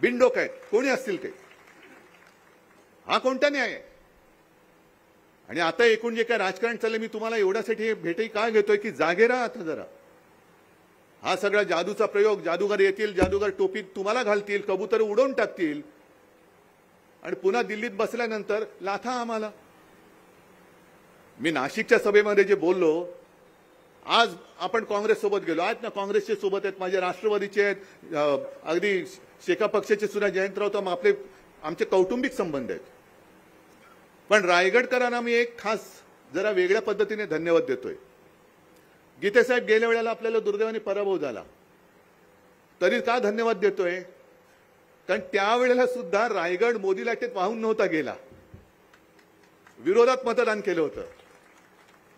बिनडोक आहेत, कोणी असतील ते. हा कोणता न्याय आहे? आणि आता एकूण जे काय राजकारण चाललंय, मी तुम्हाला एवढ्यासाठी भेटही का घेतोय की जागे राहा आता जरा. हा सगळा जादूचा प्रयोग, जादूगार येतील, जादूगार टोपी तुम्हाला घालतील, कबूतर उडवून टाकतील आणि पुन्हा दिल्लीत बसल्यानंतर लाथा आम्हाला. मी नाशिकच्या सभेमध्ये जे बोललो, आज आपण काँग्रेस सोबत गेलो, आज ना काँग्रेसचे सोबत आहेत, माझे राष्ट्रवादीचे आहेत, अगदी शेका पक्षाचे सुद्धा जयंतराव, आपले आमचे कौटुंबिक संबंध आहेत. पण रायगडकरांना मी एक खास जरा वेगळ्या पद्धतीने धन्यवाद देतोय. गीते साहेब गेल्या वेळेला आपल्याला दुर्दैवाने पराभव झाला, तरी का धन्यवाद देतोय? कारण त्यावेळेला सुद्धा रायगड मोदी लाटेत वाहून नव्हता गेला, विरोधात मतदान केलं होतं.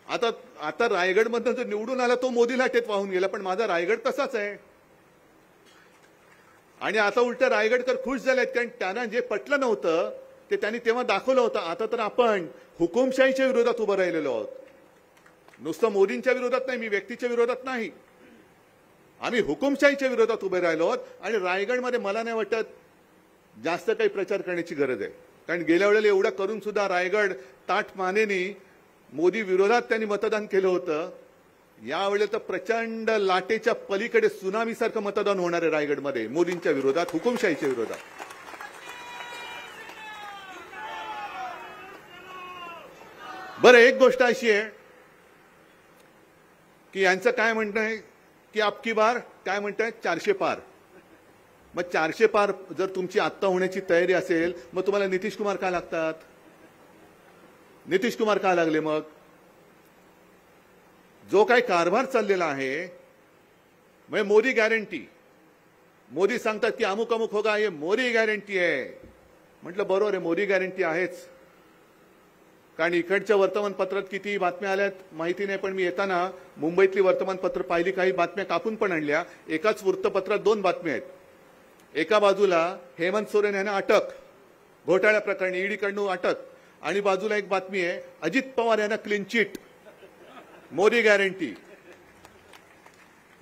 आता रायगडमधून जो निवडून आला तो मोदी लाटेत वाहून गेला, पण माझा रायगड तसाच आहे. आणि आता उलट रायगडकर खुश झालेत, कारण त्यांना जे पटलं नव्हतं ते त्यांनी तेव्हा दाखवलं होतं. आता तर आपण हुकुमशाहीच्या विरोधात उभं राहिलेलो आहोत. नुसतं मोदींच्या विरोधात नाही, मी व्यक्तीच्या विरोधात नाही, आम्ही हुकुमशाहीच्या विरोधात उभे राहिलो आहोत. आणि रायगडमध्ये मला नाही वाटत जास्त काही प्रचार करण्याची गरज आहे, कारण गेल्या वेळेला एवढं करून सुद्धा रायगड ताठ मानेने मोदी विरोधात त्यांनी मतदान केलं होतं. यावेळेला तर प्रचंड लाटेच्या पलीकडे सुनामीसारखं मतदान होणार आहे रायगडमध्ये, मोदींच्या विरोधात, हुकुमशाहीच्या विरोधात. बरं, एक गोष्ट अशी आहे की यांचं काय म्हणणं आहे की अबकी बार काय म्हणताय 400 पार. मग 400 पार जर तुमची आत्ता होण्याची तयारी असेल, मग तुम्हाला नितीश कुमार का लागतात? नितीश कुमार का लागले? मग जो काही कारभार चाललेला आहे, म्हणजे मोदी गॅरंटी, मोदी सांगतात की अमुक अमुक होगा, हे मोदी गॅरंटी आहे. म्हटलं बरोबर आहे, मोदी गॅरंटी आहेच. कारण इकडच्या वर्तमानपत्रात किती बातम्या आल्यात माहिती नाही, पण मी येताना मुंबईतली वर्तमानपत्र पाहिली, काही बातम्या कापून पण आणल्या. एकाच वृत्तपत्रात 2 बातम्या आहेत. एका बाजूला हेमंत सोरेन यांना अटक, घोटाळ्या प्रकरणी ईडीकडून अटक, आणि बाजूला एक बातमी आहे अजित पवार यांना क्लीन चिट, मोदी गॅरंटी.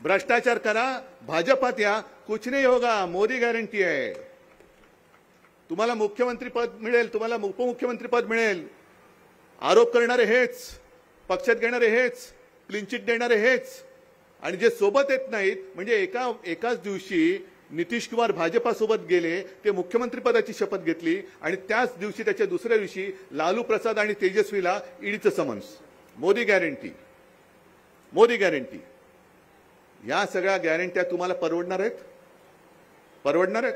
भ्रष्टाचार करा, भाजपात या, कुछ नहीं होगा, मोदी गॅरंटी आहे. तुम्हाला मुख्यमंत्री पद मिळेल, तुम्हाला उपमुख्यमंत्री पद मिळेल. आरोप करणारे हेच, पक्षात घेणारे हेच, क्लीन चिट देणारे हेच, आणि जे सोबत येत नाहीत. म्हणजे एकाच दिवशी नितीश कुमार भाजपासोबत गेले, ते मुख्यमंत्री पदाची शपथ घेतली, आणि त्याच दिवशी त्याच्या दुसऱ्या दिवशी लालू प्रसाद आणि तेजस्वीला ईडीचं summons. Modi guarantee, Modi guarantee. या सगळ्या गॅरंट्या तुम्हाला परवडणार आहेत? परवडणार आहेत?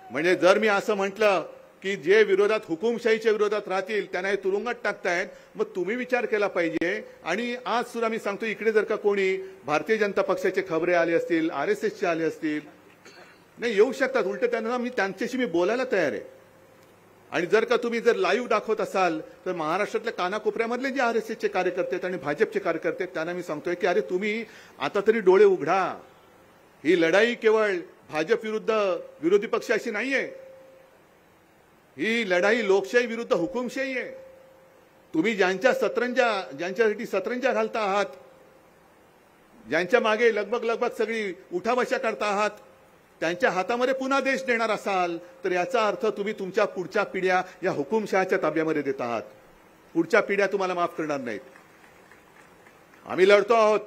म्हणजे जर मी असं म्हटलं की जे विरोधात, हुकुमशाहीच्या विरोधात राहतील त्यांना हे तुरुंगात टाकतायत, मग तुम्ही विचार केला पाहिजे. आणि आज सुद्धा मी सांगतो, इकडे जर का कोणी भारतीय जनता पक्षाचे खबरे आले असतील, RSSचे आले असतील, नाही येऊ शकतात, उलट त्यांना त्यांच्याशी मी बोलायला तयार आहे. आणि जर का तुम्ही जर लाईव्ह दाखवत असाल तर महाराष्ट्रातल्या कानाकोपऱ्यामधले जे RSSचे कार्यकर्ते आहेत आणि भाजपचे कार्यकर्ते आहेत त्यांना मी सांगतोय की अरे तुम्ही आता तरी डोळे उघडा. ही लढाई केवळ भाजप विरुद्ध विरोधी पक्षाशी नाहीये, ही लढाई लोकशाही विरुद्ध हुकुमशाही आहे. तुम्ही ज्यांच्यासाठी सतरंजा घालता आहात, ज्यांच्या मागे लगबग सगळी उठाबशा करता आहात, त्यांच्या हातामध्ये पुन्हा देश देणार असाल तर याचा अर्थ तुम्ही तुमच्या पुढच्या पिढ्या या हुकुमशहाच्या ताब्यामध्ये देत आहात. पुढच्या पिढ्या तुम्हाला माफ करणार नाहीत. आम्ही लढतो आहोत.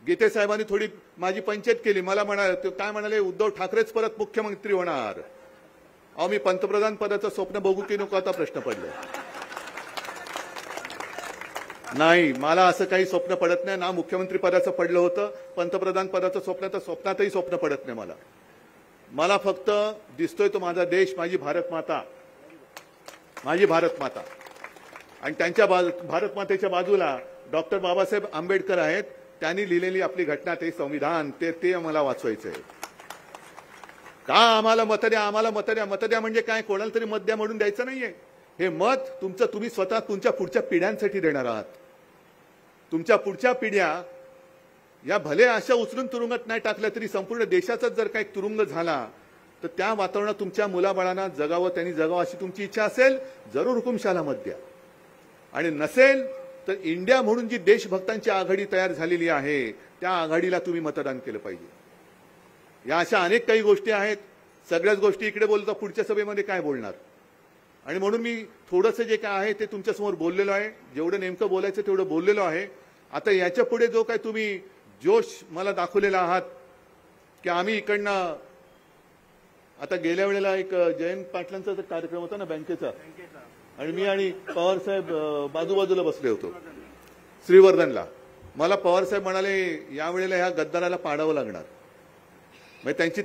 गीते साहेबांनी थोडी माझी पंचायत केली. मला काय म्हणाले, उद्धव ठाकरेच परत मुख्यमंत्री होणार. अहो, मी पंतप्रधान पदाचं स्वप्न बघू की नको आता प्रश्न पडले. नाही, मला असं काही स्वप्न पडत नाही. ना मुख्यमंत्री पदाचं पडलं होतं, पंतप्रधान पदाचं स्वप्न तर स्वप्नातही स्वप्न पडत नाही मला फक्त दिसतोय तो माझा देश, माझी भारत माता, माझी भारत माता. आणि त्यांच्या भारत मातेच्या बाजूला डॉक्टर बाबासाहेब आंबेडकर आहेत. त्यांनी लिहिलेली आपली घटना, ते संविधान, ते मला वाचवायचं आहे. का आम्हाला मत द्या, आम्हाला मत द्या. मत द्या म्हणजे काय, कोणाला तरी मत द्या म्हणून द्यायचं नाहीये. हे मत तुमचं तुम्ही स्वतः तुमच्या पुढच्या पिढ्यांसाठी देणार आहात. तुमच्या पुढच्या पिढ्या या भले अशा उचलून तुरुंगात नाही टाकल्या तरी संपूर्ण देशाचाच जर काही तुरुंग झाला तर त्या वातावरणात तुमच्या मुलाबाळांना जगावं, त्यांनी जगावं अशी तुमची इच्छा असेल, जरूर हुकुमशाला मत द्या. आणि नसेल तर इंडिया म्हणून जी देशभक्तांची आघाडी तयार झालेली आहे त्या आघाडीला तुम्ही मतदान केलं पाहिजे. या अशा अनेक काही गोष्टी आहेत. सगळ्याच गोष्टी इकडे बोलता पुढच्या सभेमध्ये काय बोलणार. आणि म्हणून मी थोडंसं जे काय आहे ते तुमच्यासमोर बोललेलो आहे. जेवढं नेमकं बोलायचं तेवढं बोललेलो आहे. आता याच्या पुढे जो काय तुम्ही जोश मला दाखवलेला आहात की आम्ही इकडनं आता गेल्या वेळेला एक जयंत पाटलांचा कार्यक्रम होता ना बँकेचा, आणि मी आणि पवार साहेब बाजूबाजूला बसले होतो श्रीवर्धनला. मला पवार साहेब म्हणाले यावेळेला ह्या गद्दाराला पाडावं लागणार. म्हणजे त्यांची